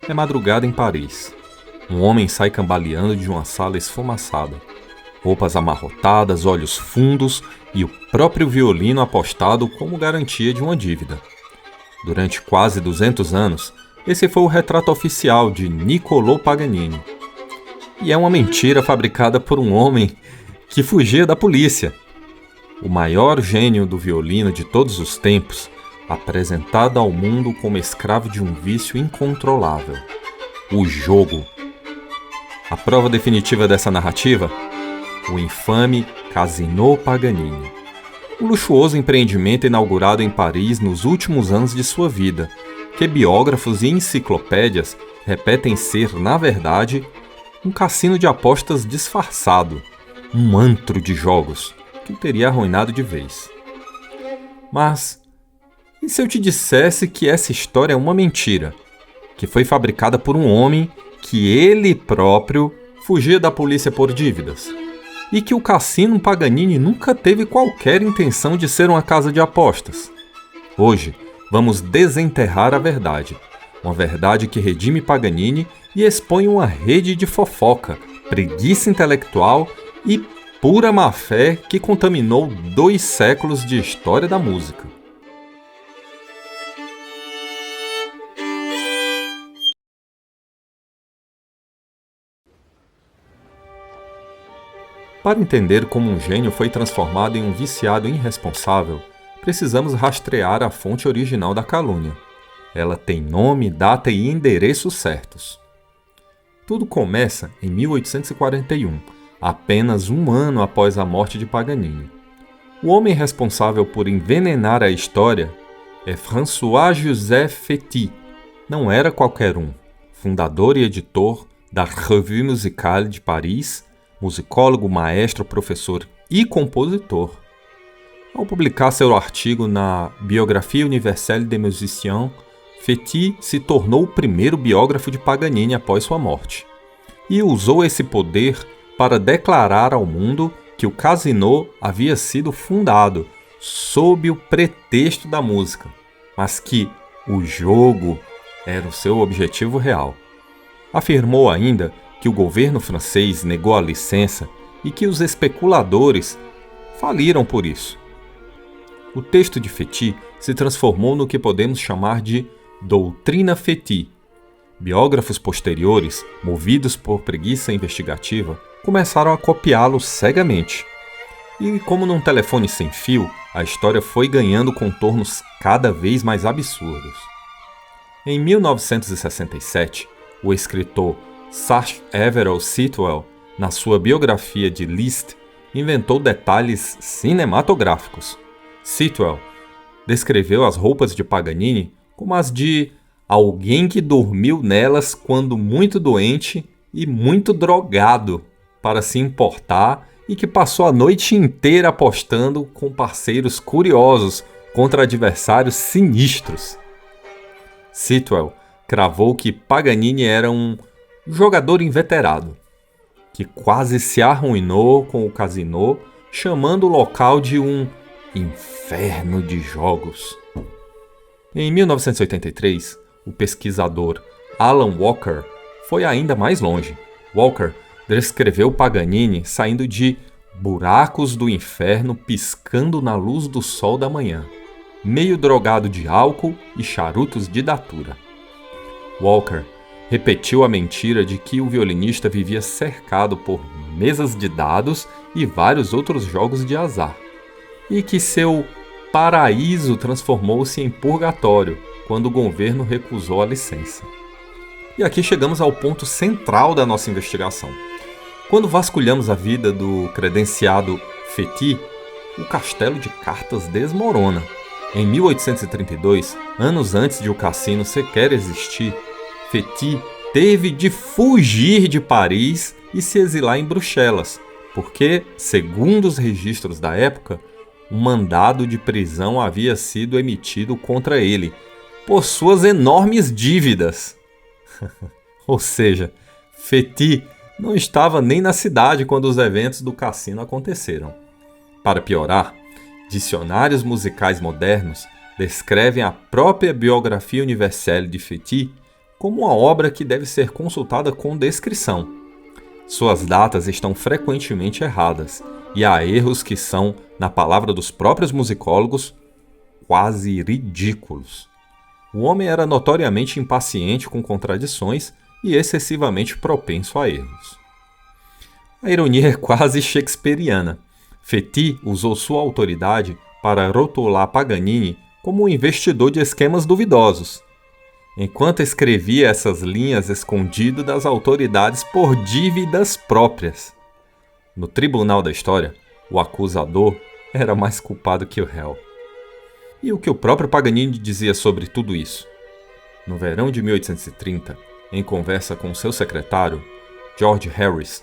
É madrugada em Paris. Um homem sai cambaleando de uma sala esfumaçada. Roupas amarrotadas, olhos fundos e o próprio violino apostado como garantia de uma dívida. Durante quase 200 anos, esse foi o retrato oficial de Niccolò Paganini. E é uma mentira fabricada por um homem que fugia da polícia. O maior gênio do violino de todos os tempos, apresentado ao mundo como escravo de um vício incontrolável: o jogo. A prova definitiva dessa narrativa? O infame Casino Paganini. Um luxuoso empreendimento inaugurado em Paris nos últimos anos de sua vida, que biógrafos e enciclopédias repetem ser, na verdade, um cassino de apostas disfarçado, um antro de jogos que o teria arruinado de vez. Mas, e se eu te dissesse que essa história é uma mentira, que foi fabricada por um homem que ele próprio fugia da polícia por dívidas, e que o Cassino Paganini nunca teve qualquer intenção de ser uma casa de apostas? Hoje, vamos desenterrar a verdade, uma verdade que redime Paganini e expõe uma rede de fofoca, preguiça intelectual e pura má-fé que contaminou 2 séculos de história da música. Para entender como um gênio foi transformado em um viciado irresponsável, precisamos rastrear a fonte original da calúnia. Ela tem nome, data e endereço certos. Tudo começa em 1841, apenas um ano após a morte de Paganini. O homem responsável por envenenar a história é François-Joseph Fétis. Não era qualquer um. Fundador e editor da Revue Musicale de Paris, musicólogo, maestro, professor e compositor. Ao publicar seu artigo na Biographie universelle des musiciens, Fétis se tornou o primeiro biógrafo de Paganini após sua morte, e usou esse poder para declarar ao mundo que o Casino havia sido fundado sob o pretexto da música, mas que o jogo era o seu objetivo real. Afirmou ainda que o governo francês negou a licença e que os especuladores faliram por isso. O texto de Fétis se transformou no que podemos chamar de doutrina Fétis. Biógrafos posteriores, movidos por preguiça investigativa, começaram a copiá-lo cegamente. E como num telefone sem fio, a história foi ganhando contornos cada vez mais absurdos. Em 1967, o escritor Sacha Everell Sitwell, na sua biografia de Liszt, inventou detalhes cinematográficos. Sitwell descreveu as roupas de Paganini como as de alguém que dormiu nelas quando muito doente e muito drogado para se importar e que passou a noite inteira apostando com parceiros curiosos contra adversários sinistros. Sitwell cravou que Paganini era um jogador inveterado, que quase se arruinou com o Casino, chamando o local de um inferno de jogos. Em 1983, o pesquisador Alan Walker foi ainda mais longe. Walker descreveu Paganini saindo de buracos do inferno piscando na luz do sol da manhã, meio drogado de álcool e charutos de datura. Walker repetiu a mentira de que o violinista vivia cercado por mesas de dados e vários outros jogos de azar, e que seu paraíso transformou-se em purgatório quando o governo recusou a licença. E aqui chegamos ao ponto central da nossa investigação. Quando vasculhamos a vida do credenciado Fétis, o castelo de cartas desmorona. Em 1832, anos antes de o cassino sequer existir, Fétis teve de fugir de Paris e se exilar em Bruxelas, porque, segundo os registros da época, um mandado de prisão havia sido emitido contra ele, por suas enormes dívidas. Ou seja, Fétis não estava nem na cidade quando os eventos do cassino aconteceram. Para piorar, dicionários musicais modernos descrevem a própria Biographie universelle de Fétis como uma obra que deve ser consultada com descrição. Suas datas estão frequentemente erradas, e há erros que são, na palavra dos próprios musicólogos, quase ridículos. O homem era notoriamente impaciente com contradições e excessivamente propenso a erros. A ironia é quase shakespeariana. Fétis usou sua autoridade para rotular Paganini como um investidor de esquemas duvidosos, enquanto escrevia essas linhas escondido das autoridades por dívidas próprias. No tribunal da história, o acusador era mais culpado que o réu. E o que o próprio Paganini dizia sobre tudo isso? No verão de 1830, em conversa com seu secretário, George Harris,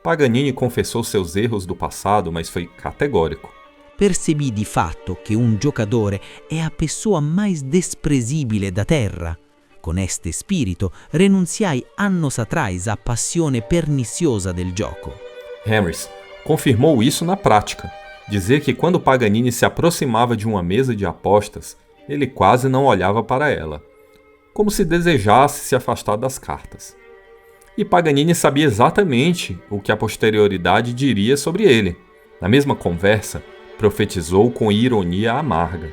Paganini confessou seus erros do passado, mas foi categórico. Percebi di fatto che un giocatore è a pessoa mais desprezível da terra. Con este spirito renunciai annos atrás à passione perniciosa del gioco. Harris confirmou isso na prática. Dizer que quando Paganini se aproximava de uma mesa de apostas, ele quase não olhava para ela, como se desejasse se afastar das cartas. E Paganini sabia exatamente o que a posterioridade diria sobre ele. Na mesma conversa, profetizou com ironia amarga.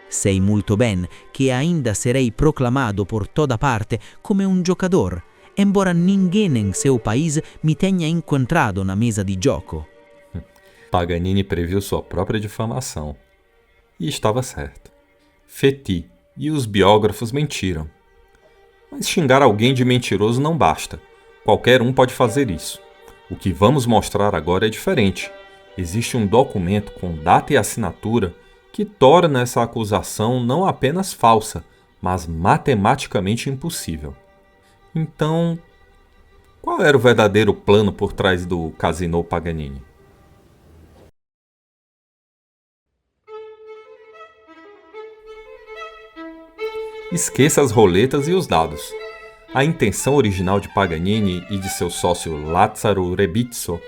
Sei molto ben che ainda serei proclamado por toda parte come un giocador, embora ninguém em seu país me tenha encontrado na mesa de gioco. Paganini previu sua própria difamação. E estava certo. Fétis e os biógrafos mentiram. Mas xingar alguém de mentiroso não basta. Qualquer um pode fazer isso. O que vamos mostrar agora é diferente. Existe um documento com data e assinatura que torna essa acusação não apenas falsa, mas matematicamente impossível. Então, qual era o verdadeiro plano por trás do Casino Paganini? Esqueça as roletas e os dados. A intenção original de Paganini e de seu sócio Lazzaro Rebizzo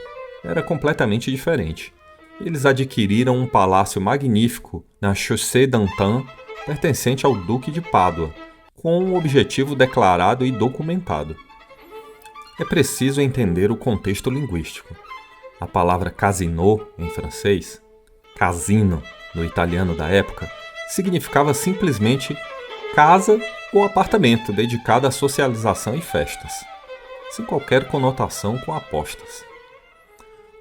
era completamente diferente. Eles adquiriram um palácio magnífico na Chaussée d'Antin, pertencente ao Duque de Pádua, com um objetivo declarado e documentado. É preciso entender o contexto linguístico. A palavra casino, em francês, casino, no italiano da época, significava simplesmente casa ou apartamento dedicado à socialização e festas, sem qualquer conotação com apostas.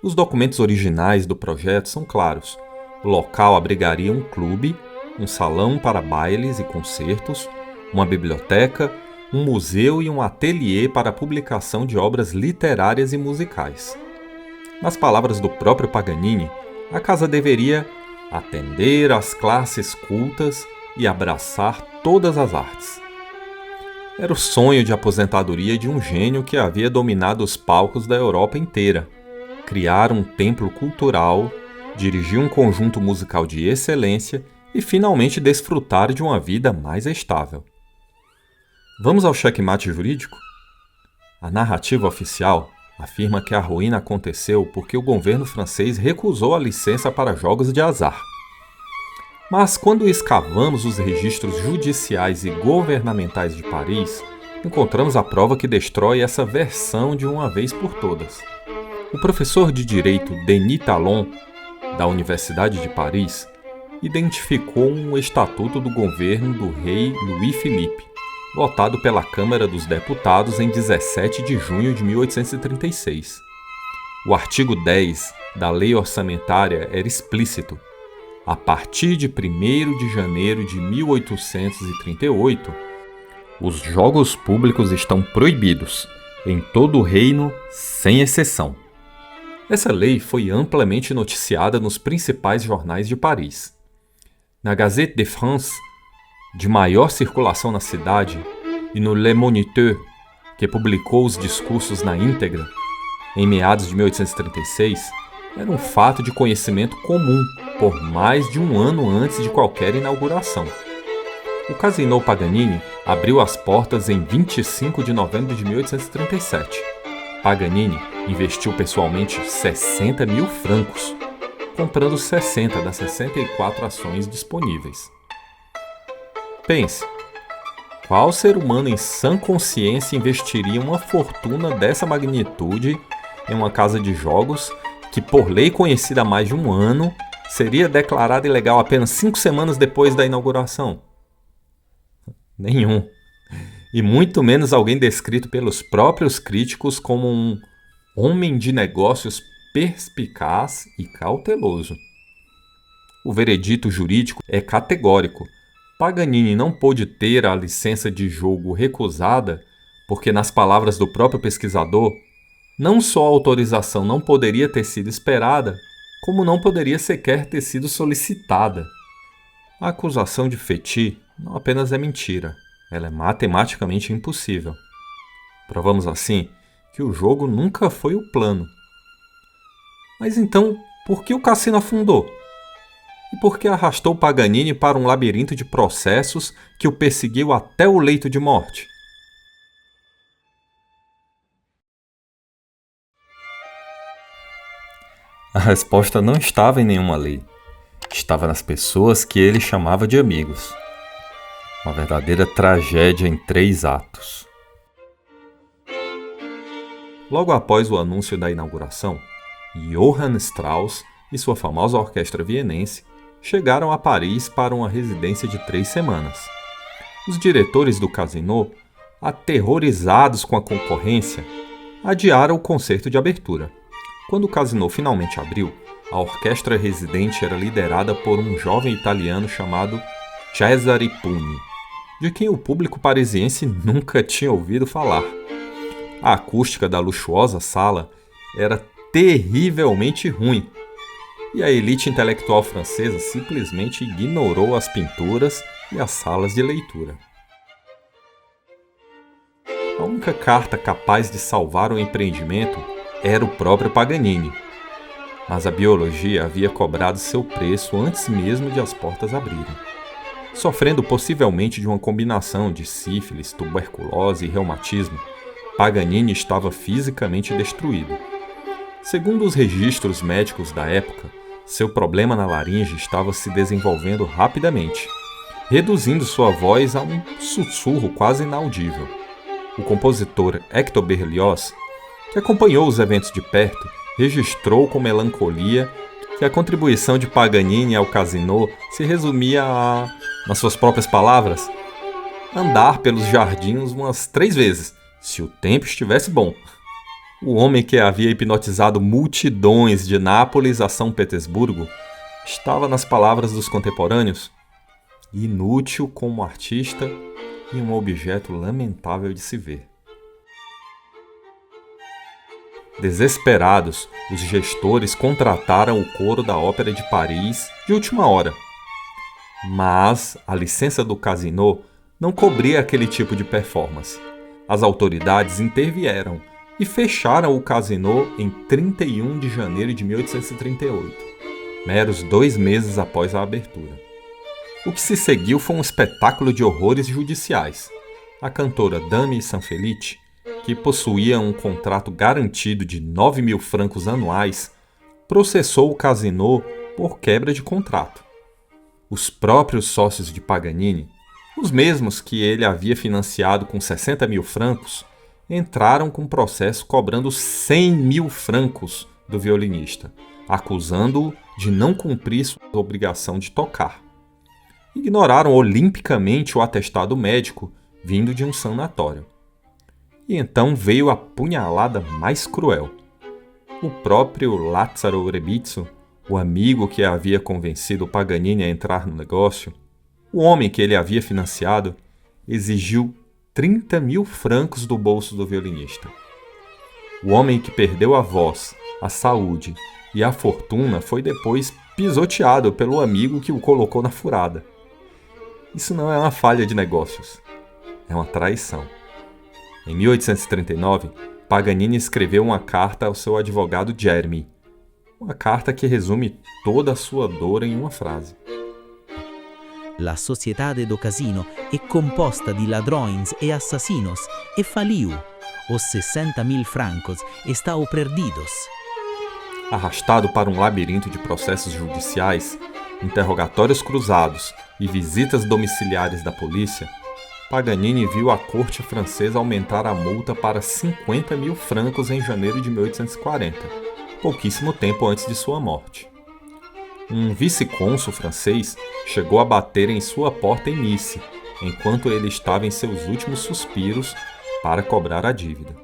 Os documentos originais do projeto são claros. O local abrigaria um clube, um salão para bailes e concertos, uma biblioteca, um museu e um ateliê para a publicação de obras literárias e musicais. Nas palavras do próprio Paganini, a casa deveria atender às classes cultas e abraçar todas as artes. Era o sonho de aposentadoria de um gênio que havia dominado os palcos da Europa inteira. Criar um templo cultural, dirigir um conjunto musical de excelência e finalmente desfrutar de uma vida mais estável. Vamos ao checkmate jurídico? A narrativa oficial afirma que a ruína aconteceu porque o governo francês recusou a licença para jogos de azar. Mas quando escavamos os registros judiciais e governamentais de Paris, encontramos a prova que destrói essa versão de uma vez por todas. O professor de direito Denis Talon, da Universidade de Paris, identificou um estatuto do governo do rei Louis-Philippe, votado pela Câmara dos Deputados em 17 de junho de 1836. O artigo 10 da Lei Orçamentária era explícito. A partir de 1º de janeiro de 1838, os jogos públicos estão proibidos, em todo o reino, sem exceção. Essa lei foi amplamente noticiada nos principais jornais de Paris. Na Gazette de France, de maior circulação na cidade, e no Le Moniteur, que publicou os discursos na íntegra, em meados de 1836, era um fato de conhecimento comum por mais de um ano antes de qualquer inauguração. O Casino Paganini abriu as portas em 25 de novembro de 1837. Paganini investiu pessoalmente 60 mil francos, comprando 60 das 64 ações disponíveis. Pense, Qual ser humano em sã consciência investiria uma fortuna dessa magnitude em uma casa de jogos que, por lei conhecida há mais de um ano, seria declarada ilegal apenas 5 semanas depois da inauguração? Nenhum. E muito menos alguém descrito pelos próprios críticos como um homem de negócios perspicaz e cauteloso. O veredito jurídico é categórico. Paganini não pôde ter a licença de jogo recusada porque, nas palavras do próprio pesquisador, não só a autorização não poderia ter sido esperada, como não poderia sequer ter sido solicitada. A acusação de Fétis não apenas é mentira, ela é matematicamente impossível. Provamos assim que o jogo nunca foi o plano. Mas então, por que o cassino afundou? E por que arrastou Paganini para um labirinto de processos que o perseguiu até o leito de morte? A resposta não estava em nenhuma lei. Estava nas pessoas que ele chamava de amigos. Uma verdadeira tragédia em 3 atos. Logo após o anúncio da inauguração, Johann Strauss e sua famosa orquestra vienense chegaram a Paris para uma residência de 3 semanas. Os diretores do casino, aterrorizados com a concorrência, adiaram o concerto de abertura. Quando o casino finalmente abriu, a orquestra residente era liderada por um jovem italiano chamado Cesare Pugni, de quem o público parisiense nunca tinha ouvido falar. A acústica da luxuosa sala era terrivelmente ruim, e a elite intelectual francesa simplesmente ignorou as pinturas e as salas de leitura. A única carta capaz de salvar o empreendimento era o próprio Paganini, mas a biologia havia cobrado seu preço antes mesmo de as portas abrirem. Sofrendo possivelmente de uma combinação de sífilis, tuberculose e reumatismo, Paganini estava fisicamente destruído. Segundo os registros médicos da época, seu problema na laringe estava se desenvolvendo rapidamente, reduzindo sua voz a um sussurro quase inaudível. O compositor Hector Berlioz, que acompanhou os eventos de perto, registrou com melancolia que a contribuição de Paganini ao casino se resumia a, nas suas próprias palavras, andar pelos jardins umas 3 vezes, se o tempo estivesse bom. O homem que havia hipnotizado multidões de Nápoles a São Petersburgo estava, nas palavras dos contemporâneos, inútil como artista e um objeto lamentável de se ver. Desesperados, os gestores contrataram o coro da Ópera de Paris de última hora. Mas a licença do casino não cobria aquele tipo de performance. As autoridades intervieram e fecharam o casino em 31 de janeiro de 1838, meros 2 meses após a abertura. O que se seguiu foi um espetáculo de horrores judiciais. A cantora Dame Sanfelice, que possuía um contrato garantido de 9.000 francos anuais, processou o casino por quebra de contrato. Os próprios sócios de Paganini, os mesmos que ele havia financiado com 60.000 francos, entraram com processo cobrando 100.000 francos do violinista, acusando-o de não cumprir sua obrigação de tocar. Ignoraram olimpicamente o atestado médico vindo de um sanatório. E então veio a punhalada mais cruel. O próprio Lazzaro Rebizzo, o amigo que havia convencido Paganini a entrar no negócio, o homem que ele havia financiado, exigiu 30.000 francos do bolso do violinista. O homem que perdeu a voz, a saúde e a fortuna foi depois pisoteado pelo amigo que o colocou na furada. Isso não é uma falha de negócios, é uma traição. Em 1839, Paganini escreveu uma carta ao seu advogado Jeremy, uma carta que resume toda a sua dor em uma frase. La sociedade do casino è composta di ladrões e assassinos e faliu. Os 60.000 francos estão perdidos. Arrastado para um labirinto de processos judiciais, interrogatórios cruzados e visitas domiciliares da polícia, Paganini viu a corte francesa aumentar a multa para 50 mil francos em janeiro de 1840, pouquíssimo tempo antes de sua morte. Um vice-cônsul francês chegou a bater em sua porta em Nice, enquanto ele estava em seus últimos suspiros para cobrar a dívida.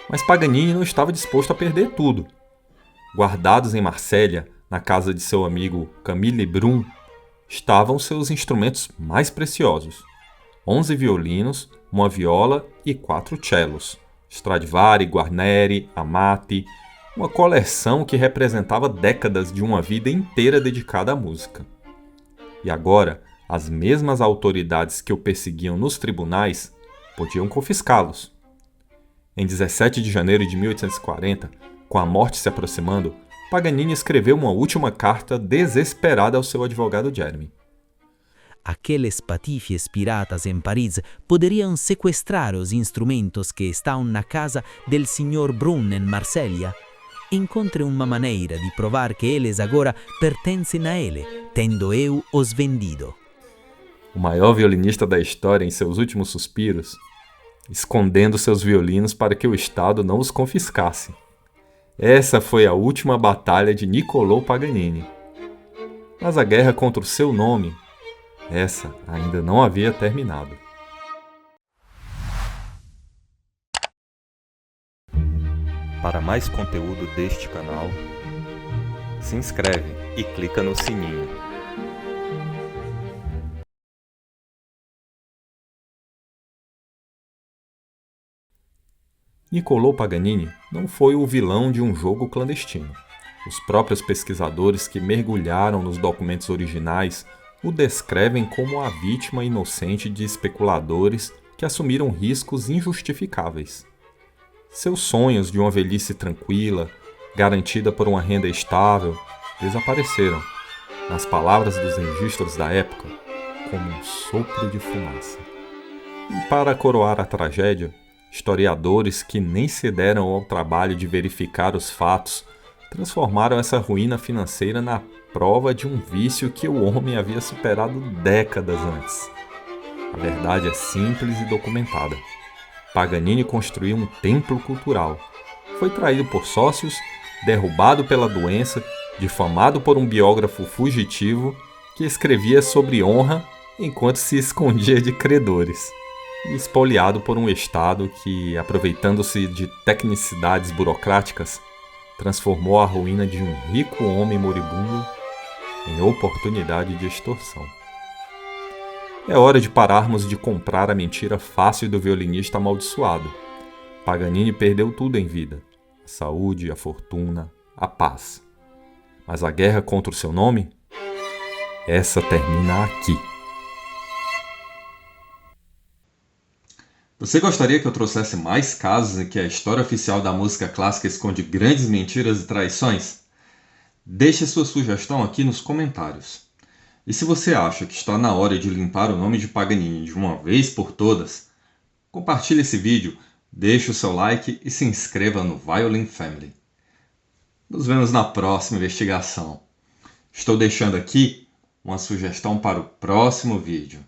Mas Paganini não estava disposto a perder tudo. Guardados em Marsella, na casa de seu amigo Camille Lebrun, estavam seus instrumentos mais preciosos: 11 violinos, uma viola e 4 cellos, Stradivari, Guarneri, Amati, uma coleção que representava décadas de uma vida inteira dedicada à música. E agora, as mesmas autoridades que o perseguiam nos tribunais podiam confiscá-los. Em 17 de janeiro de 1840, com a morte se aproximando, Paganini escreveu uma última carta desesperada ao seu advogado Jeremy. Aqueles patifies piratas em Paris poderiam sequestrar os instrumentos que estão na casa del Sr. Brun em Marsella. Encontre uma maneira de provar que eles agora pertencem a ele, tendo eu os vendido. O maior violinista da história em seus últimos suspiros, escondendo seus violinos para que o Estado não os confiscasse. Essa foi a última batalha de Niccolò Paganini. Mas a guerra contra o seu nome, essa ainda não havia terminado. Para mais conteúdo deste canal, se inscreve e clica no sininho. Niccolò Paganini não foi o vilão de um jogo clandestino. Os próprios pesquisadores que mergulharam nos documentos originais o descrevem como a vítima inocente de especuladores que assumiram riscos injustificáveis. Seus sonhos de uma velhice tranquila, garantida por uma renda estável, desapareceram, nas palavras dos registros da época, como um sopro de fumaça. E para coroar a tragédia, historiadores que nem se deram ao trabalho de verificar os fatos transformaram essa ruína financeira na prova de um vício que o homem havia superado décadas antes. A verdade é simples e documentada. Paganini construiu um templo cultural. Foi traído por sócios, derrubado pela doença, difamado por um biógrafo fugitivo que escrevia sobre honra enquanto se escondia de credores, e espoliado por um Estado que, aproveitando-se de tecnicidades burocráticas, transformou a ruína de um rico homem moribundo em oportunidade de extorsão. É hora de pararmos de comprar a mentira fácil do violinista amaldiçoado. Paganini perdeu tudo em vida: a saúde, a fortuna, a paz. Mas a guerra contra o seu nome? Essa termina aqui. Você gostaria que eu trouxesse mais casos em que a história oficial da música clássica esconde grandes mentiras e traições? Deixe sua sugestão aqui nos comentários. E se você acha que está na hora de limpar o nome de Paganini de uma vez por todas, compartilhe esse vídeo, deixe o seu like e se inscreva no Violin Family. Nos vemos na próxima investigação. Estou deixando aqui uma sugestão para o próximo vídeo.